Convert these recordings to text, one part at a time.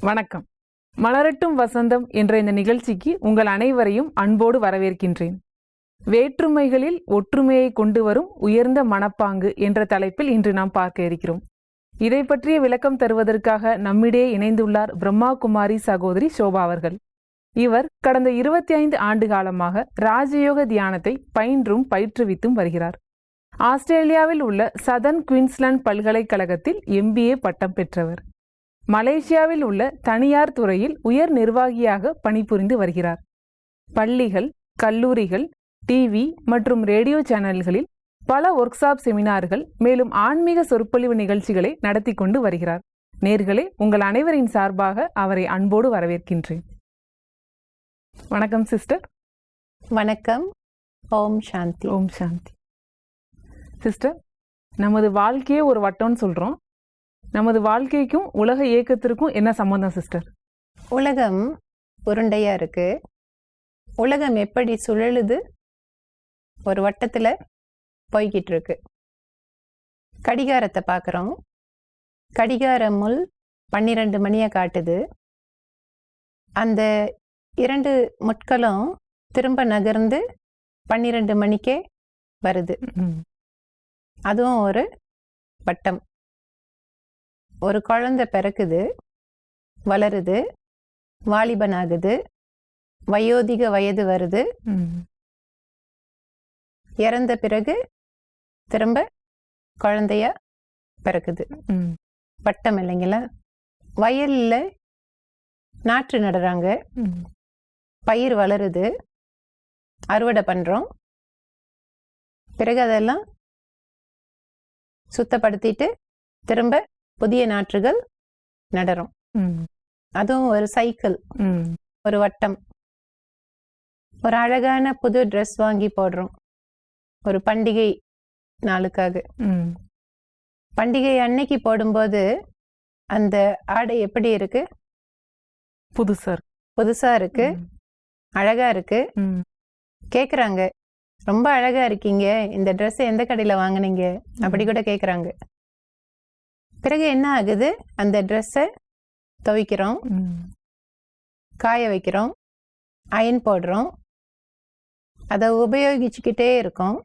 வணக்கம். மலரட்டும் வசந்தம் என்ற இந்த நிகழ்ச்சிக்கு உங்கள் அனைவரையும் அன்போடு வரவேற்கின்றேன். வேற்றுமைகளில் ஒற்றுமையை கொண்டு வரும் உயர்ந்த மனப்பாங்கு என்ற தலைப்பில் இன்று நாம் பார்க்க இருக்கிறோம். இதை பற்றிய விளக்கம் தருவதற்காக நம்மிடையே இணைந்துள்ளார் பிரம்மா குமாரி சகோதரி சோபா அவர்கள். இவர் கடந்த 25 ஆண்டு காலமாக ராஜயோக தியானத்தை பயின்றும் பயிற்றுவித்தும் வருகிறார். ஆஸ்திரேலியாவில் உள்ள சதர்ன் குயின்ஸ்லாந்து பல்கலைக்கழகத்தில் MBA பட்டம் பெற்றவர். மலேசியாவில் உள்ள தனியார் துறையில் உயர் நிர்வாகியாக பணிபுரிந்து வருகிறார். பள்ளிகள், கல்லூரிகள், டிவி மற்றும் ரேடியோ சேனல்களில் பல ஒர்க்ஷாப் செமினார்கள் மேலும் ஆன்மீக சொற்பொழிவு நிகழ்ச்சிகளை நடத்தி கொண்டு வருகிறார். நேர்களே, உங்கள் அனைவரின் சார்பாக அவரை அன்போடு வரவேற்கின்றேன். வணக்கம் சிஸ்டர். வணக்கம். ஓம் சாந்தி. ஓம் சாந்தி. சிஸ்டர், நமது வாழ்க்கையே ஒரு வட்டம்னு சொல்கிறோம். நமது வாழ்க்கைக்கும் உலக இயக்கத்திற்கும் என்ன சம்பந்தம் சிஸ்டர்? உலகம் உருண்டையா இருக்கு. உலகம் எப்படி சுழலுது? ஒரு வட்டத்தில் போய்கிட்டு இருக்கு. கடிகாரத்தை பார்க்குறோம். கடிகாரம் முள் 12 மணியை காட்டுது. அந்த 2 முட்களும் திரும்ப நகர்ந்து 12 மணிக்கே வருது. அதுவும் ஒரு வட்டம். ஒரு குழந்தை பிறக்குது, வளருது, வாலிபனாகுது, வயோதிக வயது வருது, இறந்த பிறகு திரும்ப குழந்தையா பிறக்குது. வட்டம் இல்லைங்களா? வயல்ல நாற்று நடுறாங்க, பயிர் வளருது, அறுவடை பண்றோம். பிறகு அதெல்லாம் சுத்தப்படுத்திட்டு திரும்ப புதிய நாற்றுகள் நடரும். அதுவும் ஒரு சைக்கிள், ஒரு வட்டம். ஒரு அழகான புது ட்ரெஸ் வாங்கி போடுறோம் ஒரு பண்டிகை நாளுக்காக. பண்டிகை அன்னைக்கு போடும்போது அந்த ஆடை எப்படி இருக்கு? புதுசா இருக்கு, அழகா இருக்கு. கேக்குறாங்க, ரொம்ப அழகா இருக்கீங்க, இந்த ட்ரெஸ் எந்த கடையில வாங்குனீங்க அப்படி கூட கேக்குறாங்க. பிறகு என்ன ஆகுது? அந்த ட்ரெஸ்ஸை துவைக்கிறோம், காய வைக்கிறோம், அயன் போடுறோம், அதை உபயோகிச்சுக்கிட்டே இருக்கோம்.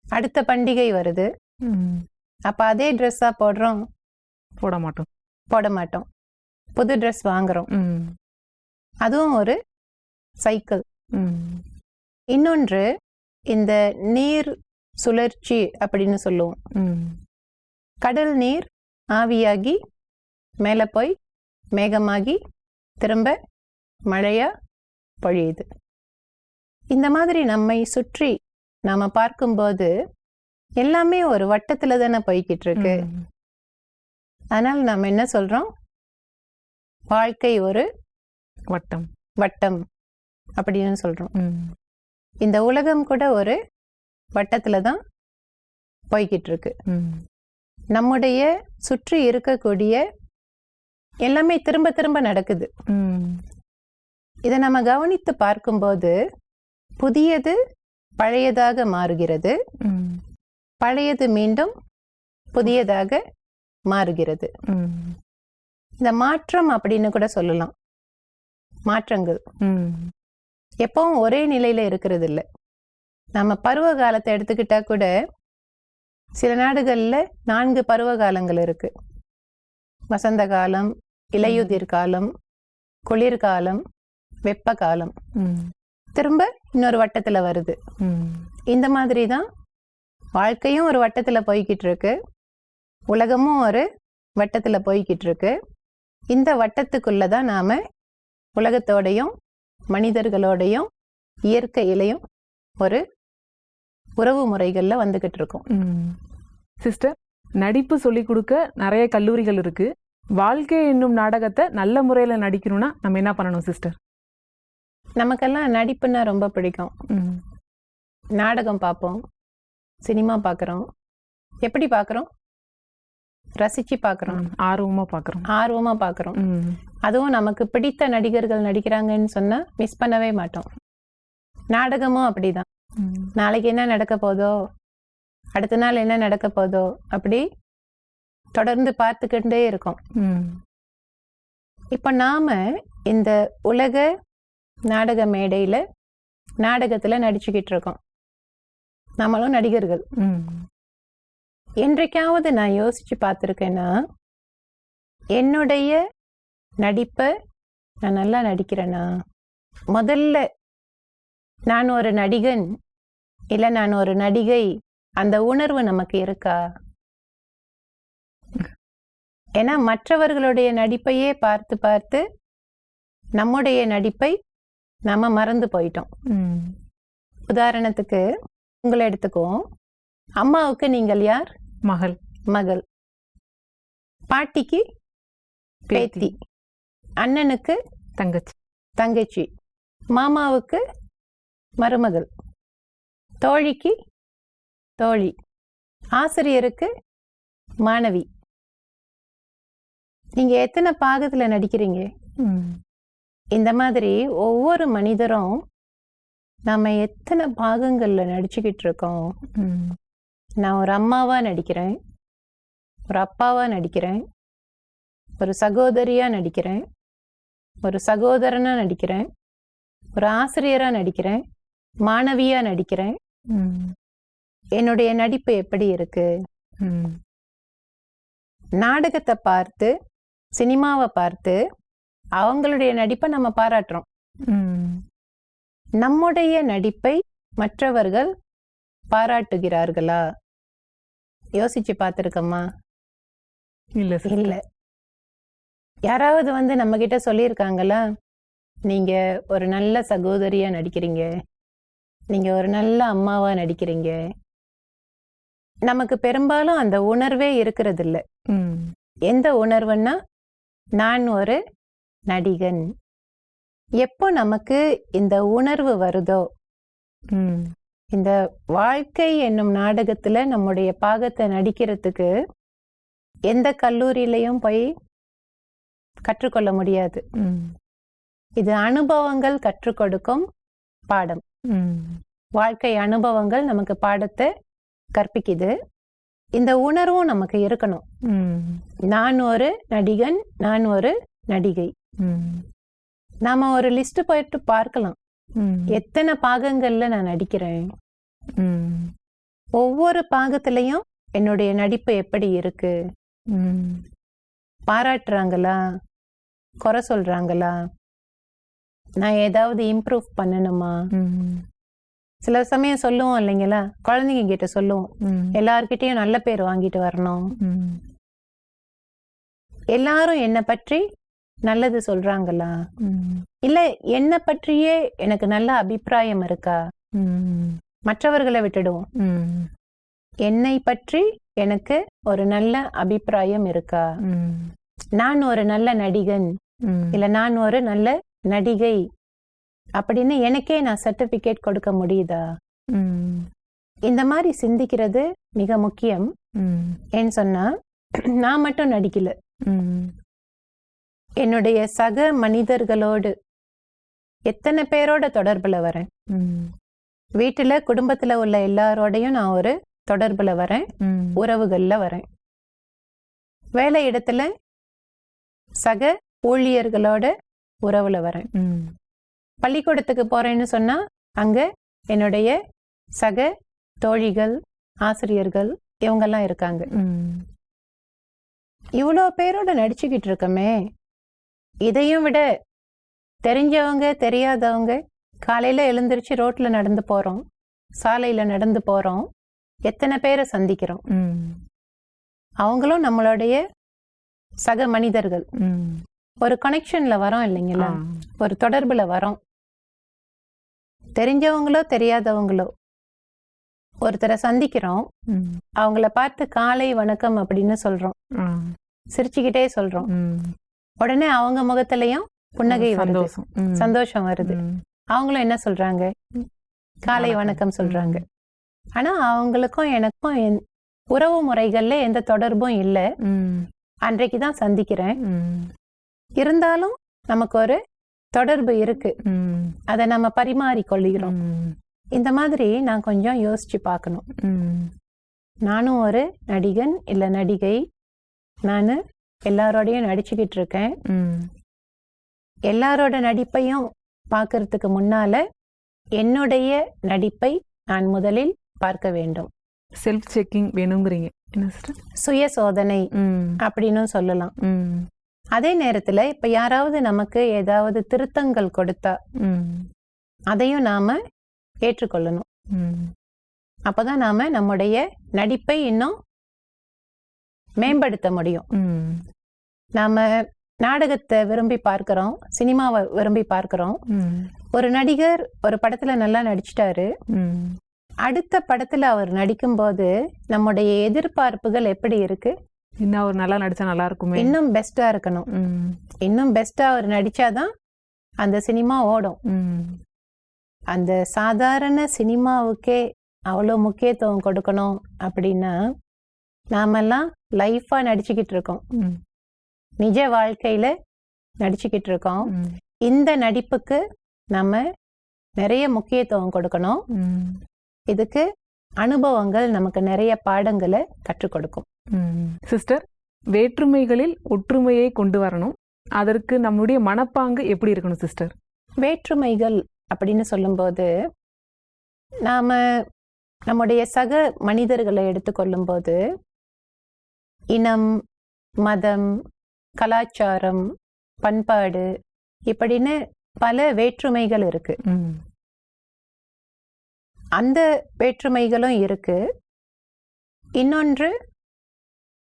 அடுத்த பண்டிகை வருது, அப்போ அதே ட்ரெஸ்ஸாக போட மாட்டோம், புது ட்ரெஸ் வாங்குறோம். அதுவும் ஒரு சைக்கிள். இன்னொன்று இந்த நீர் சுழற்சி அப்படின்னு சொல்லுவோம். கடல் நீர் ஆவியாகி மேலே போய் மேகமாகி திரும்ப மழையா பொழியுது. இந்த மாதிரி நம்மை சுற்றி நாம பார்க்கும்போது எல்லாமே ஒரு வட்டத்துல தானே போய்கிட்டு இருக்கு. அதனால நாம என்ன சொல்றோம்? வாழ்க்கை ஒரு வட்டம் அப்படின்னு சொல்றோம். இந்த உலகம் கூட ஒரு வட்டத்துல தான் போய்கிட்டு இருக்கு. நம்முடைய சுற்றி இருக்கக்கூடிய எல்லாமே திரும்ப திரும்ப நடக்குது. இதை நம்ம கவனித்து பார்க்கும்போது புதியது பழையதாக மாறுகிறது, பழையது மீண்டும் புதியதாக மாறுகிறது. இந்த மாற்றம் அப்படின்னு கூட சொல்லலாம். மாற்றங்கள் எப்பவும் ஒரே நிலையில இருக்கிறது இல்லை. நம்ம பருவ காலத்தை எடுத்துக்கிட்டா கூட சில நாடுகளில் 4 பருவ காலங்கள் இருக்கு. வசந்த காலம், இலையுதிர் காலம், குளிர்காலம், வெப்ப காலம். திரும்ப இன்னொரு வட்டத்துல வருது. இந்த மாதிரி தான் வாழ்க்கையும் ஒரு வட்டத்துல போய்கிட்டு இருக்கு, உலகமும் ஒரு வட்டத்துல போய்கிட்டு இருக்கு. இந்த வட்டத்துக்குள்ளதான் நாம உலகத்தோடையும் மனிதர்களோடையும் இயற்கையிலையும் ஒரு உறவு முறைகள்ல வந்துகிட்டு இருக்கோம். சிஸ்டர், நடிப்பு சொல்லி கொடுக்க நிறைய கல்லூரிகள் இருக்கு. வாழ்க்கை என்னும் நாடகத்தை நல்ல முறையில நடிக்கணும்னா நம்ம என்ன பண்ணணும் சிஸ்டர்? நமக்கெல்லாம் நடிப்புன்னா ரொம்ப பிடிக்கும். நாடகம் பார்ப்போம், சினிமா பார்க்குறோம். எப்படி பார்க்குறோம்? ரசிச்சு பார்க்குறோம், ஆர்வமா பார்க்குறோம். அதுவும் நமக்கு பிடித்த நடிகர்கள் நடிக்கிறாங்கன்னு சொன்னா மிஸ் பண்ணவே மாட்டோம். நாடகமும் அப்படிதான். நாளைக்கு என்ன நடக்க போதோ, அடுத்த நாள் என்ன நடக்க போதோ, அப்படி தொடர்ந்து பார்த்துக்கிட்டே இருக்கோம். இப்போ நாம இந்த உலக நாடக மேடையில நாடகத்துல நடிச்சுக்கிட்டு இருக்கோம். நம்மளும் நடிகர்கள். என்றைக்காவது நான் யோசிச்சு பார்த்துருக்கேன்னா, என்னுடைய நடிப்பை நான் நல்லா நடிக்கிறேனா, முதல்ல நான் ஒரு நடிகன் இல்லை நான் ஒரு நடிகை, அந்த உணர்வு நமக்கு இருக்கா? ஏன்னா மற்றவர்களுடைய நடிப்பையே பார்த்து பார்த்து நம்முடைய நடிப்பை நம்ம மறந்து போயிட்டோம். உதாரணத்துக்கு உங்களை எடுத்துக்குவோம். அம்மாவுக்கு நீங்கள் யார்? மகள். மகள். பாட்டிக்கு பேத்தி. அண்ணனுக்கு தங்கச்சி. தங்கச்சி. மாமாவுக்கு மருமகள். தோழிக்கு தோழி. ஆசிரியருக்கு மாணவி. நீங்க எத்தனை பாகத்துல நடிக்கிறீங்க? இந்த மாதிரி ஒவ்வொரு மனிதரும் நாம எத்தனை பாகங்கள்ல நடிச்சுக்கிட்டு இருக்கோம். நான் ஒரு அம்மாவா நடிக்கிறேன், ஒரு அப்பாவா நடிக்கிறேன், ஒரு சகோதரியா நடிக்கிறேன், ஒரு சகோதரனா நடிக்கிறேன், ஒரு ஆசிரியரா நடிக்கிறேன், மாணவியா நடிக்கிறேன். என்னுடைய நடிப்பு எப்படி இருக்கு? நாடகத்தை பார்த்து, சினிமாவை பார்த்து அவங்களுடைய நடிப்பை நம்ம பாராட்டுறோம். நம்முடைய நடிப்பை மற்றவர்கள் பாராட்டுகிறார்களா? யோசிச்சு பார்த்துருக்கோமா? இல்ல. யாராவது வந்து நம்ம கிட்ட சொல்லியிருக்காங்களா, நீங்க ஒரு நல்ல சகோதரியா நடிக்கிறீங்க, நீங்க ஒரு நல்ல அம்மாவா நடிக்கிறீங்க? நமக்கு பெரும்பாலும் அந்த உணர்வே இருக்கிறது இல்ல. எந்த உணர்வுன்னா, நான் ஒரு நடிகன். எப்போ நமக்கு இந்த உணர்வு வருதோ, இந்த வாழ்க்கை என்னும் நாடகத்துல நம்முடைய பாகத்தை நடிக்கிறதுக்கு எந்த கல்லூரியிலையும் போய் கற்றுக்கொள்ள முடியாது. இது அனுபவங்கள் கற்றுக் கொடுக்கும் பாடம். வாழ்க்கை அனுபவங்கள் நமக்கு பாடத்தை கற்பிக்குது. இந்த உணர்வும் நமக்கு இருக்கணும். நான் ஒரு நடிகன், நான் ஒரு நடிகை. நாம ஒரு லிஸ்ட் போயிட்டு பார்க்கலாம், எத்தனை பாகங்கள்ல நான் நடிக்கிறேன், ஒவ்வொரு பாகத்திலையும் என்னுடைய நடிப்பு எப்படி இருக்கு, பாராட்டுறாங்களா, குறை சொல்றாங்களா, நான் ஏதாவது இம்ப்ரூவ் பண்ணணுமா? சில சமயம் சொல்லுவோம் இல்லைங்களா, குழந்தைங்க கிட்ட சொல்லுவோம், எல்லார்கிட்டையும் நல்ல பேர் வாங்கிட்டு வரணும், எல்லாரும் என்னை பற்றி நல்லது சொல்றாங்களா, இல்ல என்னை பற்றியே எனக்கு நல்ல அபிப்பிராயம் இருக்கா? மற்றவர்களை விட்டுடுவோம், என்னை பற்றி எனக்கு ஒரு நல்ல அபிப்பிராயம் இருக்கா? நான் ஒரு நல்ல நடிகன் இல்ல நான் ஒரு நல்ல நடிகை அப்படின்னு எனக்கே நான் சர்டிபிகேட் கொடுக்க முடியுதா? இந்த மாதிரி சிந்திக்கிறது மிக முக்கியம். ஏன்னு சொன்னா, நான் மட்டும் நடிக்கல, என்னுடைய சக மனிதர்களோடு எத்தனை பேரோட தொடர்புல வரேன். வீட்டுல குடும்பத்துல உள்ள எல்லாரோடையும் நான் ஒரு தொடர்புல வரேன், உறவுகள்ல வரேன். வேலை இடத்துல சக ஊழியர்களோட உறவுல வரேன். பள்ளிக்கூடத்துக்கு போறேன்னு சொன்னா அங்க என்னுடைய சக தோழிகள், ஆசிரியர்கள் இவங்கெல்லாம் இருக்காங்க. இவ்வளோ பேரோட நடிச்சுக்கிட்டு இருக்கமே, இதையும் விட தெரிஞ்சவங்க தெரியாதவங்க காலையில எழுந்திருச்சு ரோட்ல நடந்து போறோம், சாலையில நடந்து போறோம், எத்தனை பேரை சந்திக்கிறோம். அவங்களும் நம்மளுடைய சக மனிதர்கள். ஒரு கனெக்ஷன்ல வரோம் இல்லைங்களா, ஒரு தொடர்புல வரோம். தெரிஞ்சவங்களோ தெரியாதவங்களோ ஒருத்தரை சந்திக்கிறோம், அவங்கள பார்த்து காலை வணக்கம் அப்படின்னு சொல்றோம், சிரிச்சுக்கிட்டே சொல்றோம். உடனே அவங்க முகத்திலையும் புன்னகை வருது, சந்தோஷம் வருது. அவங்களும் என்ன சொல்றாங்க, காலை வணக்கம் சொல்றாங்க. ஆனா அவங்களுக்கும் எனக்கும் உறவு முறைகள்ல எந்த தொடர்பும் இல்லை. அன்றைக்குதான் சந்திக்கிறேன், இருந்தாலும் நமக்கு ஒரு தொடர்பு இருக்கு, அதை நம்ம பரிமாறிக்கொள்கிறோம். இந்த மாதிரி நான் கொஞ்சம் யோசிச்சு பார்க்கணும். நானும் ஒரு நடிகன் இல்ல நடிகை, நான் எல்லாரோடையும் நடிச்சுக்கிட்டு இருக்கேன். எல்லாரோட நடிப்பையும் பார்க்கறதுக்கு முன்னால என்னுடைய நடிப்பை நான் முதலில் பார்க்க வேண்டும். செல்ஃப் செக்கிங் வேணுங்கிறீங்க என்ன சிஸ்டர்? சுய சோதனை அப்படின்னு சொல்லலாம். அதே நேரத்துல இப்ப யாராவது நமக்கு ஏதாவது திருத்தங்கள் கொடுத்தா அதையும் நாம ஏற்றுக்கொள்ளணும். அப்பதான் நாம நம்முடைய நடிப்பை இன்னும் மேம்படுத்த முடியும். நாம நாடகத்தை விரும்பி பார்க்கிறோம், சினிமாவை விரும்பி பார்க்கிறோம். ஒரு நடிகர் ஒரு படத்துல நல்லா நடிச்சிட்டாரு, அடுத்த படத்துல அவர் நடிக்கும் போது நம்முடைய எதிர்பார்ப்புகள் எப்படி இருக்கு? இன்னும் அவர் நல்லா நடிச்சா நல்லா இருக்குமே, இன்னும் பெஸ்டா இருக்கணும், இன்னும் பெஸ்டா அவர் நடிச்சாதான் அந்த சினிமா ஓடும். அந்த சாதாரண சினிமாவுக்கே அவ்வளோ முக்கியத்துவம் கொடுக்கணும் அப்படின்னா நாமெல்லாம் லைஃபா நடிச்சுக்கிட்டு இருக்கோம், நிஜ வாழ்க்கையில நடிச்சுக்கிட்டு இருக்கோம். இந்த நடிப்புக்கு நம்ம நிறைய முக்கியத்துவம் கொடுக்கணும். இதுக்கு அனுபவங்கள் நமக்கு நிறைய பாடங்களை கற்றுக் கொடுக்கும். சிஸ்டர், வேற்றுமைகளில் ஒற்றுமையை கொண்டு வரணும், அதற்கு நம்முடைய மனப்பாங்கு எப்படி இருக்கணும் சிஸ்டர்? வேற்றுமைகள் அப்படின்னு சொல்லும்போது நாம நம்முடைய சக மனிதர்களை எடுத்துக்கொள்ளும் போது இனம், மதம், கலாச்சாரம், பண்பாடு இப்படின்னு பல வேற்றுமைகள் இருக்கு. அந்த வேற்றுமைகளும் இருக்கு. இன்னொன்று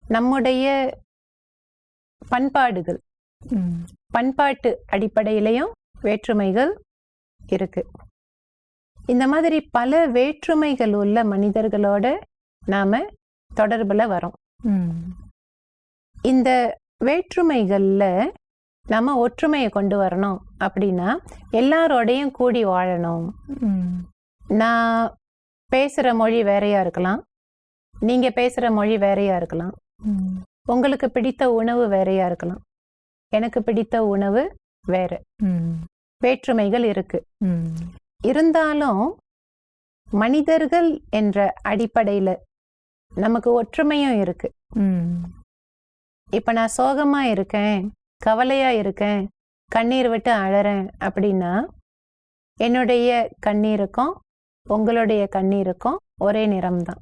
நம்முடைய பண்பாடுகள், பண்பாட்டு அடிப்படையிலையும் வேற்றுமைகள் இருக்கு. இந்த மாதிரி பல வேற்றுமைகள் உள்ள மனிதர்களோட நாம தொடர்புல வரோம். இந்த வேற்றுமைகள்ல நம்ம ஒற்றுமையை கொண்டு வரணும் அப்படின்னா எல்லாரோடையும் கூடி வாழணும். நான் பேசுற மொழி வேறையா இருக்கலாம், நீங்க பேசுற மொழி வேறையா இருக்கலாம், உங்களுக்கு பிடித்த உணவு வேறையா இருக்கலாம், எனக்கு பிடித்த உணவு வேற. வேற்றுமைகள் இருக்கு. இருந்தாலும் மனிதர்கள் என்ற அடிப்படையில நமக்கு ஒற்றுமையும் இருக்கு. இப்ப நான் சோகமா இருக்கேன், கவலையா இருக்கேன், கண்ணீர் விட்டு அழறேன் அப்படின்னா என்னுடைய கண்ணீருக்கும் உங்களுடைய கண்ணீருக்கும் ஒரே நிறம்தான்.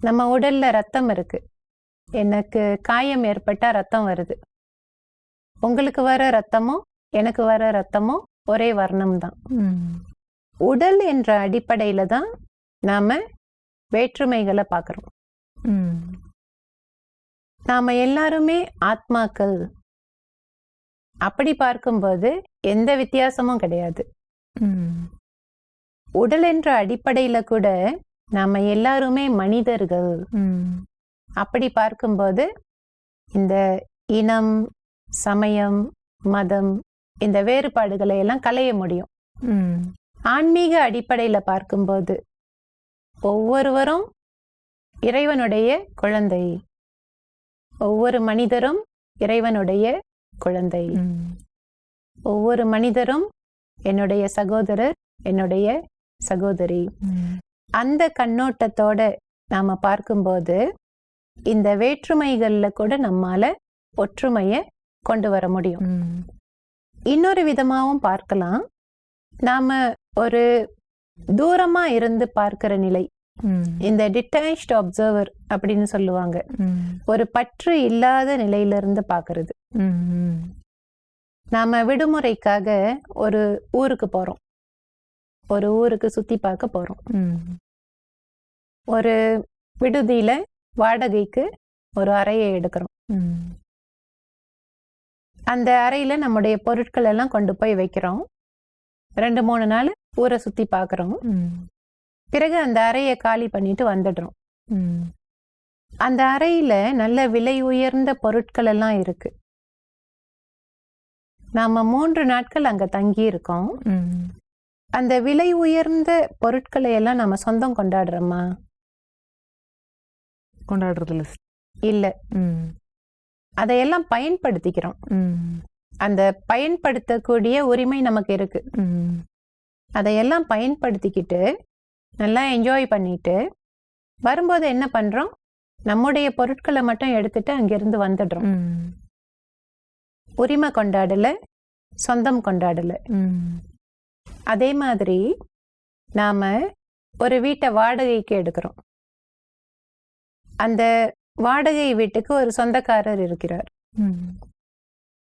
நம்ம உடல்ல ரத்தம் இருக்கு, எனக்கு காயம் ஏற்பட்டா ரத்தம் வருது, உங்களுக்கு வர ரத்தமும் எனக்கு வர ரத்தமும் ஒரே வர்ணம் தான். உடல் என்ற அடிப்படையில தான் நாம வேற்றுமைகளை பார்க்கிறோம். நாம எல்லாருமே ஆத்மாக்கள் அப்படி பார்க்கும்போது எந்த வித்தியாசமும் கிடையாது. உடல் என்ற அடிப்படையில கூட நாம எல்லாருமே மனிதர்கள் அப்படி பார்க்கும்போது இந்த இனம், சமயம், மதம் இந்த வேறுபாடுகளை எல்லாம் களைய முடியும். ஆன்மீக அடிப்படையில பார்க்கும்போது ஒவ்வொருவரும் இறைவனுடைய குழந்தை, ஒவ்வொரு மனிதரும் இறைவனுடைய குழந்தை, ஒவ்வொரு மனிதரும் என்னுடைய சகோதரர், என்னுடைய சகோதரி. அந்த கண்ணோட்டத்தோட நாம பார்க்கும்போது இந்த வேற்றுமைகள்ல கூட நம்மால ஒற்றுமைய கொண்டு வர முடியும். இன்னொரு விதமாவும் பார்க்கலாம், நாம ஒரு தூரமா இருந்து பார்க்கிற நிலை, இந்த டிட்டாச்ட் அப்சர்வர் அப்படின்னு சொல்லுவாங்க. ஒரு பற்று இல்லாத நிலையிலிருந்து பார்க்கிறது. நாம விடுமுறைக்காக ஒரு ஊருக்கு போறோம், ஒரு ஊருக்கு சுத்தி பார்க்க போறோம். ஒரு விடுதியில வாடகைக்கு ஒரு அறையை எடுக்கிறோம். அந்த அறையில நம்முடைய பொருட்கள் எல்லாம் கொண்டு போய் வைக்கிறோம். 2-3 நாள் ஊரை சுத்தி பார்க்கிறோம். பிறகு அந்த அறையை காலி பண்ணிட்டு வந்துடுறோம். அந்த அறையில நல்ல விலை உயர்ந்த பொருட்கள் எல்லாம் இருக்கு. நாம 3 நாட்கள் அங்க தங்கி இருக்கோம். அந்த விலை உயர்ந்த பொருட்களை எல்லாம் நம்ம சொந்தம் கொண்டாடுறோமா? கொண்டாடுறது இல்ல. அதையெல்லாம் பயன்படுத்திக்கிறோம். அந்த பயன்படுத்தக்கூடிய உரிமை நமக்கு இருக்கு. அதையெல்லாம் பயன்படுத்திக்கிட்டு நல்லா என்ஜாய் பண்ணிட்டு வரும்போது என்ன பண்றோம், நம்முடைய பொருட்களை மட்டும் எடுத்துட்டு அங்கிருந்து வந்துடுறோம். உரிமை கொண்டாடல, சொந்தம் கொண்டாடல. அதே மாதிரி நாம ஒரு வீட்டை வாடகைக்கு எடுக்கிறோம். அந்த வாடகை வீட்டுக்கு ஒரு சொந்தக்காரர் இருக்கிறார்.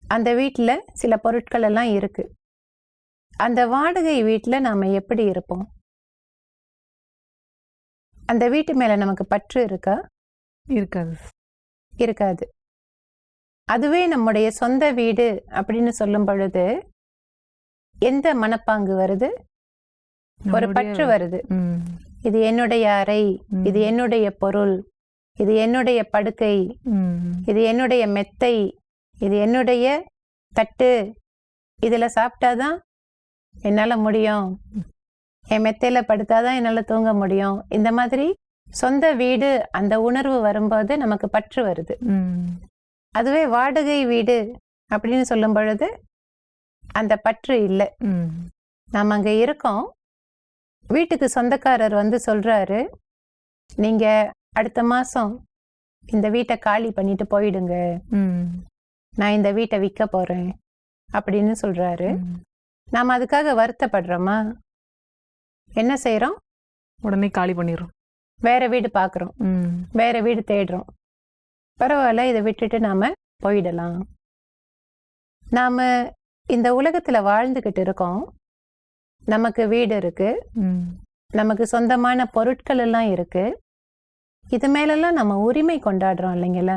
அந்த வீட்டுல சில பொருட்கள் எல்லாம் இருக்கு. அந்த வாடகை வீட்டுல நாம எப்படி இருப்போம்? அந்த வீட்டு மேல நமக்கு பற்று இருக்கா? இருக்காது. இருக்காது. அதுவே நம்முடைய சொந்த வீடு அப்படின்னு சொல்லும் பொழுது எந்த மனப்பாங்கு வருது? ஒரு பற்று வருது. இது என்னுடைய அறை, இது என்னுடைய பொருள், இது என்னுடைய படுக்கை, இது என்னுடைய மெத்தை, இது என்னுடைய தட்டு, இதுல சாப்பிட்டாதான் என்னால முடியும், என் மெத்தையில படுத்தாதான் என்னால தூங்க முடியும். இந்த மாதிரி சொந்த வீடு அந்த உணர்வு வரும்போது நமக்கு பற்று வருது. அதுவே வாடகை வீடு அப்படின்னு சொல்லும் பொழுது அந்த பற்று இல்லை. நாம் அங்க இருக்கோம். வீட்டுக்கு சொந்தக்காரர் வந்து சொல்றாரு, நீங்க அடுத்த மாசம் இந்த வீட்டை காலி பண்ணிட்டு போயிடுங்க, நான் இந்த வீட்டை விற்க போறேன் அப்படின்னு சொல்றாரு. நாம அதுக்காக வருத்தப்படுறோமா? என்ன செய்யறோம்? உடனே காலி பண்ணிடுறோம். வேற வீடு பாக்குறோம், வேற வீடு தேடுறோம். பரவாயில்ல, இதை விட்டுட்டு நாம போயிடலாம். நாம இந்த உலகத்துல வாழ்ந்துகிட்டு இருக்கோம். நமக்கு வீடு இருக்கு, நமக்கு சொந்தமான பொருட்கள் எல்லாம் இருக்கு. இது மேலெல்லாம் நம்ம உரிமை கொண்டாடுறோம் இல்லைங்களா?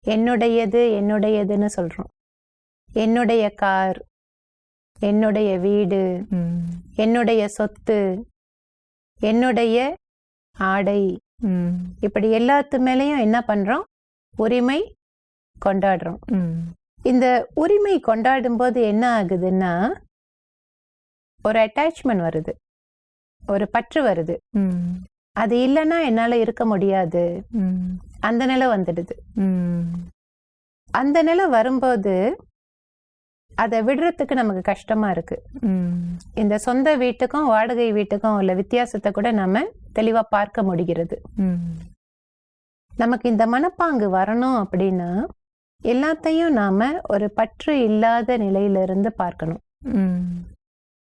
என்னுடையது என்னுடையதுன்னு சொல்றோம். என்னுடைய கார், என்னுடைய வீடு, என்னுடைய சொத்து, என்னுடைய ஆடை, இப்படி எல்லாத்து மேலேயும் என்ன பண்றோம்? உரிமை கொண்டாடுறோம். இந்த உரிமை கொண்டாடும் போது என்ன ஆகுதுன்னா ஒரு அட்டாச்மெண்ட் வருது, ஒரு பற்று வருது. அது இல்லைன்னா என்னால இருக்க முடியாது, அந்த நிலை வந்துடுது. அந்த நிலை வரும்போது அதை விடுறதுக்கு நமக்கு கஷ்டமா இருக்கு. இந்த சொந்த வீட்டுக்கும் வாடகை வீட்டுக்கும் உள்ள வித்தியாசத்தை கூட நம்ம தெளிவா பார்க்க முடிகிறது. நமக்கு இந்த மனப்பாங்கு வரணும் அப்படின்னா எல்லாத்தையும் நாம ஒரு பற்று இல்லாத நிலையிலிருந்து பார்க்கணும்.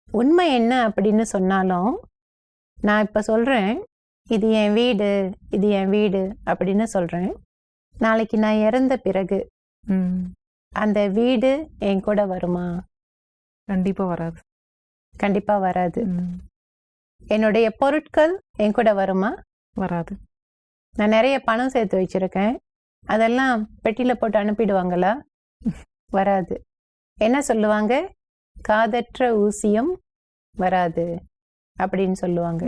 உண்மை என்ன அப்படின்னு சொன்னாலும், நான் இப்ப சொல்றேன் இது என் வீடு, இது என் வீடு அப்படின்னு சொல்றேன். நாளைக்கு நான் இறந்த பிறகு அந்த வீடு என் கூட வருமா? கண்டிப்பா வராது. கண்டிப்பா வராது. என்னுடைய பொருட்கள் என் கூட வருமா? வராது. நான் நிறைய பணம் சேர்த்து வச்சிருக்கேன், அதெல்லாம் பெட்டியில போட்டு அனுப்பிடுவாங்களா? வராது. என்ன சொல்லுவாங்க? காதற்ற ஊசியம் வராது அப்படின்னு சொல்லுவாங்க.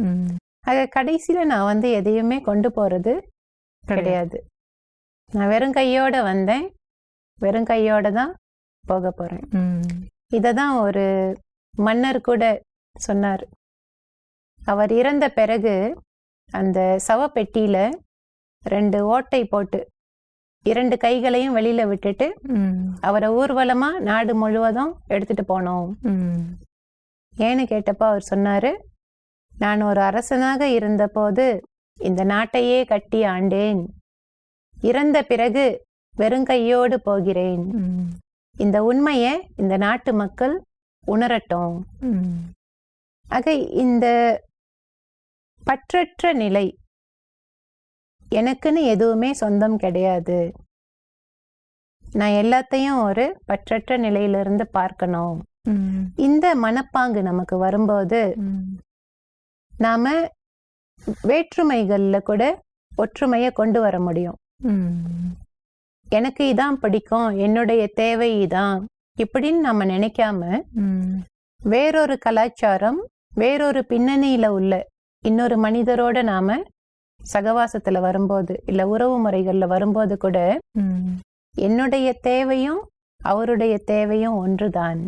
ஆக கடைசியில நான் வந்து எதையுமே கொண்டு போறது கிடையாது. நான் வெறும் கையோட வந்தேன், வெறும் கையோட தான் போக போறேன். இததான் ஒரு மன்னர் கூட சொன்னார். அவர் இறந்த பிறகு அந்த சவப்பெட்டியில 2 ஓட்டை போட்டு 2 கைகளையும் வெளியில விட்டுட்டு அவரை ஊர்வலமா நாடு முழுவதும் எடுத்துட்டு போனோம். ஏன்னு கேட்டப்போ அவர் சொன்னாரு, நான் ஒரு அரசனாக இருந்த போது இந்த நாட்டையே கட்டி ஆண்டேன், இறந்த பிறகு வெறுங்கையோடு போகிறேன். இந்த உண்மையை இந்த நாட்டு மக்கள் உணரட்டும். ஆக இந்த பற்றற்ற நிலை, எனக்குன்னு எதுவுமே சொந்தம் கிடையாது, நான் எல்லாத்தையும் ஒரு பற்றற்ற நிலையிலிருந்து பார்க்கணும். இந்த மனப்பாங்கு நமக்கு வரும்போது நாம வேற்றுமைகள்ல கூட ஒற்றுமையை கொண்டு வர முடியும். எனக்கு இதான் பிடிக்கும், என்னுடைய தேவை இதான் இப்படின்னு நம்ம நினைக்காம வேறொரு கலாச்சாரம், வேறொரு பின்னணியில உள்ள இன்னொரு மனிதரோட நாம சகவாசத்துல வரும்போது, இல்ல உறவு முறைகள்ல வரும்போது கூட என்னுடைய தேவையும் அவருடைய தேவையும் ஒன்றுதான்.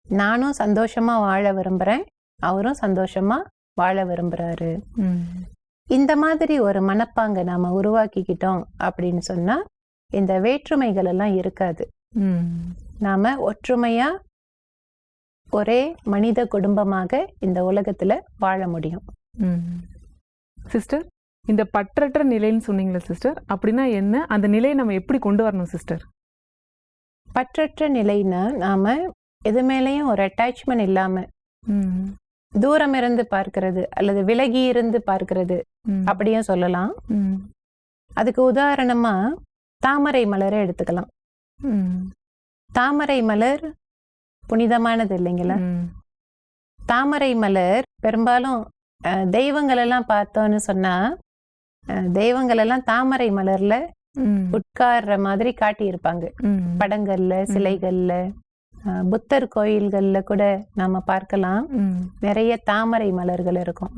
நானும் சந்தோஷமா வாழ விரும்புறேன், அவரும் சந்தோஷமா வாழ விரும்புறாரு. இந்த மாதிரி ஒரு மனப்பாங்க நாம உருவாக்கிக்கிட்டோம் அப்படின்னு சொன்னா இந்த வேற்றுமைகள் எல்லாம் இருக்காது. நாம ஒற்றுமையா ஒரே மனித குடும்பமாக இந்த உலகத்துல வாழ முடியும். சிஸ்டர், இந்த பற்றற்ற நிலைன்னு சொன்னீங்களா சிஸ்டர், அப்படின்னா என்ன? அந்த நிலையை நம்ம எப்படி கொண்டு வரணும் சிஸ்டர்? பற்றற்ற நிலைன்னா நாம எது மேலேயும் ஒரு அட்டாச்மெண்ட் இல்லாம தூரம் இருந்து பார்க்கிறது அல்லது விலகி இருந்து பார்க்கிறது அப்படியும் சொல்லலாம். அதுக்கு உதாரணமா தாமரை மலரை எடுத்துக்கலாம். தாமரை மலர் புனிதமானது இல்லைங்களா? தாமரை மலர் பெரும்பாலும் தெய்வங்கள் எல்லாம் பார்த்தோன்னு சொன்னா தெய்வங்கள் எல்லாம் தாமரை மலர்ல உட்கார்ற மாதிரி காட்டியிருப்பாங்க. படங்கள்ல, சிலைகள்ல, புத்தர் கோயில்கள்ல கூட நாம பார்க்கலாம். நிறைய தாமரை மலர்கள் இருக்கும்.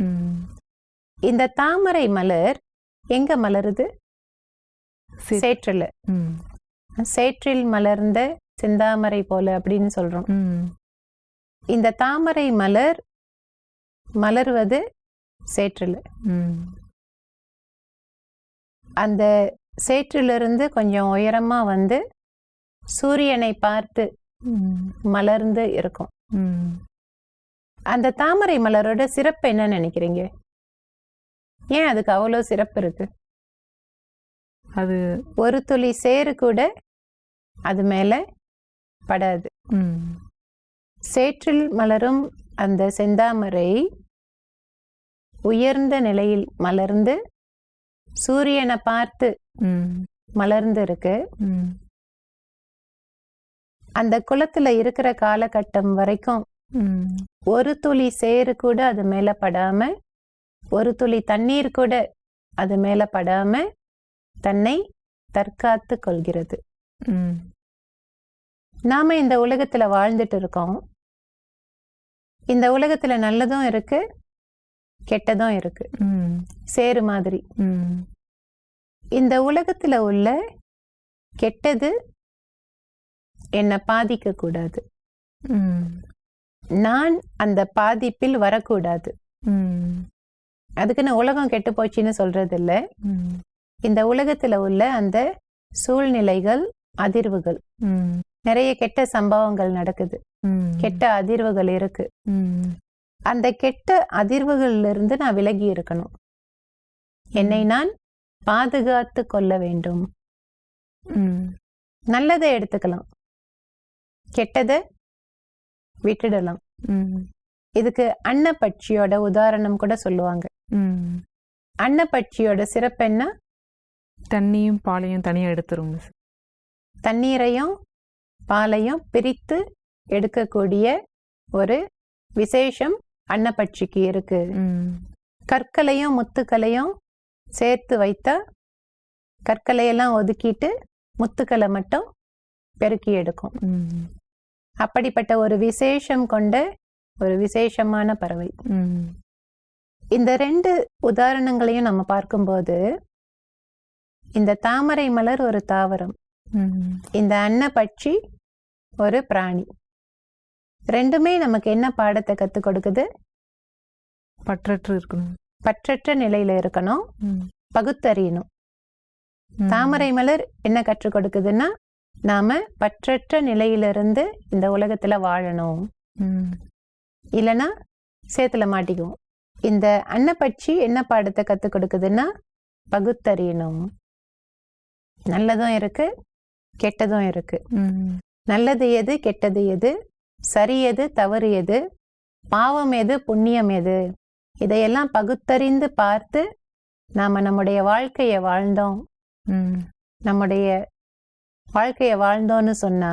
இந்த தாமரை மலர் எங்க மலருது? சேற்றில். சேற்றில் மலர்ந்த செந்தாமரை போல அப்படின்னு சொல்றோம். இந்த தாமரை மலர் மலர்வது சேற்றில். அந்த சேற்றிலிருந்து கொஞ்சம் உயரமா வந்து சூரியனை பார்த்து மலர்ந்து இருக்கும். அந்த தாமரை மலரோட சிறப்பு என்ன நினைக்கிறீங்க? ஏன் அதுக்கு அவ்வளவு சிறப்பு இருக்கு? அது ஒரு துளி சேறு கூட அது மேல படாது. சேற்றில் மலரும் அந்த செந்தாமரை உயர்ந்த நிலையில் மலர்ந்து சூரியனை பார்த்து மலர்ந்து இருக்கு. அந்த குளத்துல இருக்கிற காலகட்டம் வரைக்கும் ஒரு துளி சேறு கூட அது மேல படாம, ஒரு துளி தண்ணீர் கூட அது மேல படாம தன்னை தற்காத்து கொள்கிறது. நாம இந்த உலகத்துல வாழ்ந்துட்டு இருக்கோம். இந்த உலகத்துல நல்லதும் இருக்கு, கெட்டதும் இருக்கு. சேரு மாதிரி. இந்த உலகத்துல உள்ள கெட்டது என்னை பாதிக்க கூடாது. நான் அந்த பாதிப்பில் வரக்கூடாது. அதுக்குன்னு உலகம் கெட்டு போச்சுன்னு சொல்றது இல்ல. இந்த உலகத்துல உள்ள அந்த சூழ்நிலைகள், அதிர்வுகள், நிறைய கெட்ட சம்பவங்கள் நடக்குது, கெட்ட அதிர்வுகள் இருக்கு. அந்த கெட்ட அதிர்வுகள்ல இருந்து நான் விலகி இருக்கணும். என்னை நான் பாதுகாத்து கொள்ள வேண்டும். நல்லதை எடுத்துக்கலாம், கெட்டதை விட்டுடலாம். இதுக்கு அன்னப்பட்சியோட உதாரணம் கூட சொல்லுவாங்க. அன்னப்பட்சியோட சிறப்பு என்ன? தண்ணியும் பாலையும் தனியா எடுத்துரும். தண்ணீரையும் பாலையும் பிரித்து எடுக்கக்கூடிய ஒரு விசேஷம் அன்னப்பட்சிக்கு இருக்கு. கற்களையும் முத்துக்களையும் சேர்த்து வைத்தா கற்களையெல்லாம் ஒதுக்கிட்டு முத்துக்களை மட்டும் பெருக்கி எடுக்கும். அப்படிப்பட்ட ஒரு விசேஷம் கொண்ட ஒரு விசேஷமான பறவை. இந்த ரெண்டு உதாரணங்களையும் நம்ம பார்க்கும்போது, இந்த தாமரை மலர் ஒரு தாவரம், இந்த அன்னப்பட்சி ஒரு பிராணி. ரெண்டுமே நமக்கு என்ன பாடத்தை கற்றுக் கொடுக்குது? பற்றற்று இருக்கணும், பற்றற்ற நிலையில இருக்கணும், பகுத்தறியணும். தாமரை மலர் என்ன கற்றுக் கொடுக்குதுன்னா, நாம பற்றற்ற நிலையிலிருந்து இந்த உலகத்துல வாழணும், இல்லைன்னா சேத்துல மாட்டிக்குவோம். இந்த அன்னப்பட்சி என்ன பாடத்தை கற்றுக் கொடுக்குதுன்னா, பகுத்தறியணும். நல்லதும் இருக்கு, கெட்டதும் இருக்கு. நல்லது எது, கெட்டது எது, சரி எது, தவறு எது, பாவம் எது, புண்ணியம் எது, இதையெல்லாம் பகுத்தறிந்து பார்த்து நாம நம்முடைய வாழ்க்கையை வாழ்ந்தோம். நம்முடைய வாழ்க்கையை வாழ்ந்தோன்னு சொன்னா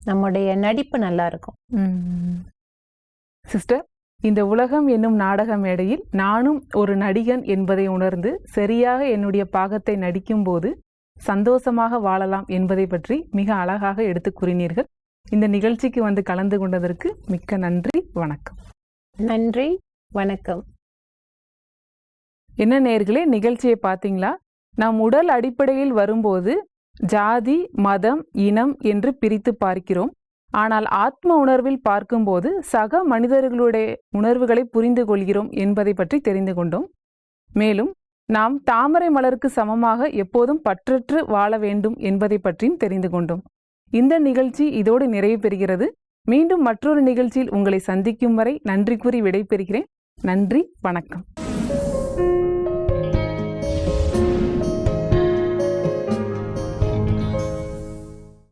நம்முடைய நடிப்பு நல்லா இருக்கும். சிஸ்டர், இந்த உலகம் என்னும் நாடக மேடையில் நானும் ஒரு நடிகன் என்பதை உணர்ந்து சரியாக என்னுடைய பாகத்தை நடிக்கும் போது சந்தோஷமாக வாழலாம் என்பதை பற்றி மிக அழகாக எடுத்து கூறினீர்கள். இந்த நிகழ்ச்சிக்கு வந்து கலந்து கொண்டதற்கு மிக்க நன்றி. வணக்கம். நன்றி, வணக்கம். என்ன நேயர்களே, நிகழ்ச்சியை பார்த்தீங்களா? நாம் உடல் அடிப்படையில் வரும்போது ஜாதி, மதம், இனம் என்று பிரித்து பார்க்கிறோம். ஆனால் ஆத்ம உணர்வில் பார்க்கும்போது சக மனிதர்களுடைய உணர்வுகளை புரிந்து கொள்கிறோம் என்பதை பற்றி தெரிந்து கொண்டோம். மேலும் நாம் தாமரை மலருக்கு சமமாக எப்போதும் பற்றற்று வாழ வேண்டும் என்பதை பற்றியும் தெரிந்து கொண்டோம். இந்த நிகழ்ச்சி இதோடு நிறைவு பெறுகிறது. மீண்டும் மற்றொரு நிகழ்ச்சியில் உங்களை சந்திக்கும் வரை நன்றி கூறி விடைபெறுகிறேன். நன்றி, வணக்கம்.